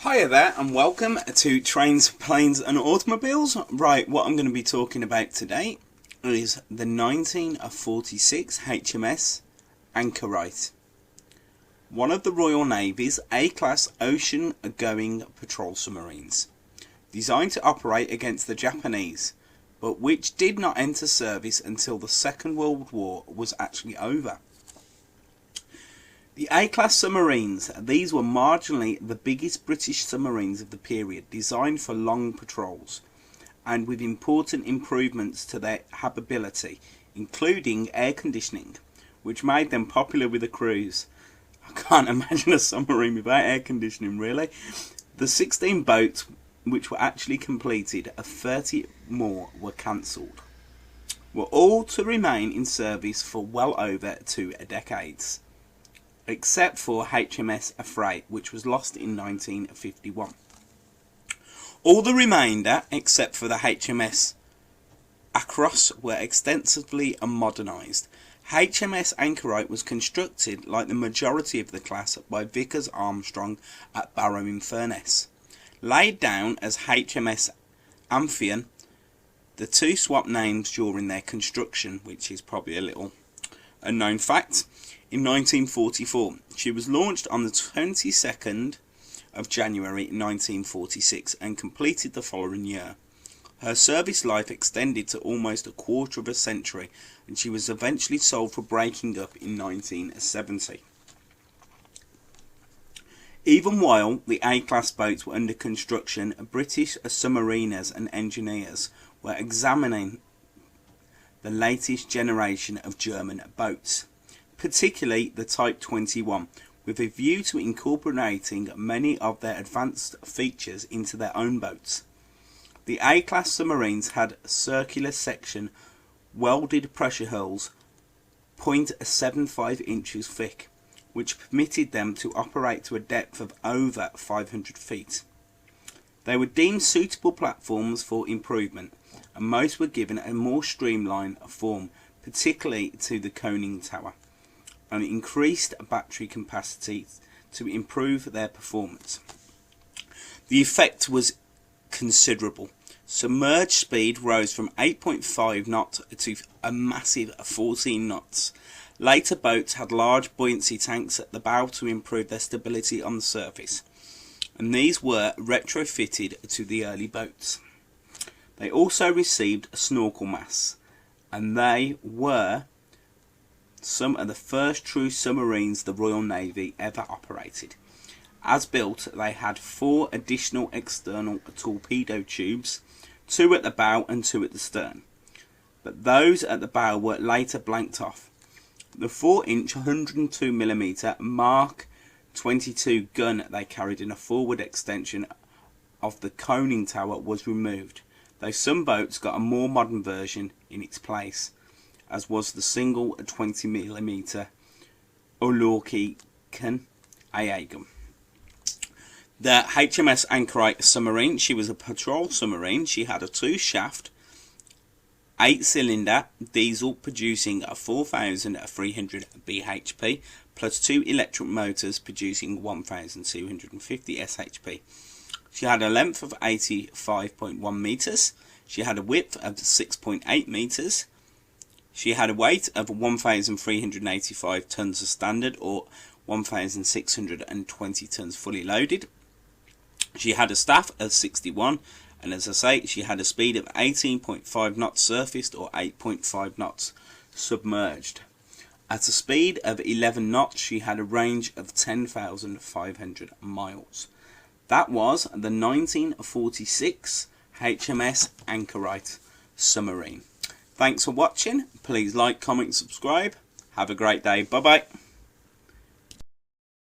Hiya there and welcome to Trains, Planes and Automobiles. Right, what I'm going to be talking about today is the 1946 HMS Anchorite, one of the Royal Navy's A-class ocean-going patrol submarines, designed to operate against the Japanese, but which did not enter service until the Second World War was actually over. The A-class submarines, these were marginally the biggest British submarines of the period, designed for long patrols, and with important improvements to their habitability, including air conditioning, which made them popular with the crews. I can't imagine a submarine without air conditioning, really. The 16 boats which were actually completed, 30 more were cancelled, were all to remain in service for well over 2 decades. Except for HMS Anchorite, which was lost in 1951. All the remainder, except for the HMS Anchorite, were extensively modernised. HMS Anchorite was constructed, like the majority of the class, by Vickers Armstrong at Barrow-in-Furness. Laid down as HMS Amphion, the two swapped names during their construction, which is probably a little unknown fact. In 1944, she was launched on the 22nd of January 1946 and completed the following year. Her service life extended to almost a quarter of a century, and she was eventually sold for breaking up in 1970. Even while the A-class boats were under construction, British submariners and engineers were examining the latest generation of German boats, particularly the Type 21, with a view to incorporating many of their advanced features into their own boats. The A-class submarines had circular section welded pressure hulls 0.75 inches thick, which permitted them to operate to a depth of over 500 feet. They were deemed suitable platforms for improvement, and most were given a more streamlined form, particularly to the conning tower, and increased battery capacity to improve their performance. The effect was considerable. Submerged speed rose from 8.5 knots to a massive 14 knots. Later boats had large buoyancy tanks at the bow to improve their stability on the surface, and these were retrofitted to the early boats. They also received snorkel masts, and they were some of the first true submarines the Royal Navy ever operated. As built, they had 4 additional external torpedo tubes, 2 at the bow and 2 at the stern, but those at the bow were later blanked off. The 4-inch 102mm Mark 22 gun they carried in a forward extension of the conning tower was removed, though some boats got a more modern version in its place, as was the single 20mm Ulorkian AA gun. The HMS Anchorite submarine, she was a patrol submarine. She had a 2-shaft, 8-cylinder diesel producing a 4,300 bhp, plus 2 electric motors producing 1,250 shp. She had a length of 85.1 metres. She had a width of 6.8 metres. She had a weight of 1,385 tonnes as standard, or 1,620 tonnes fully loaded. She had a staff of 61, and as I say, she had a speed of 18.5 knots surfaced or 8.5 knots submerged. At a speed of 11 knots, she had a range of 10,500 miles. That was the 1946 HMS Anchorite submarine. Thanks for watching. Please like, comment, subscribe. Have a great day. Bye bye.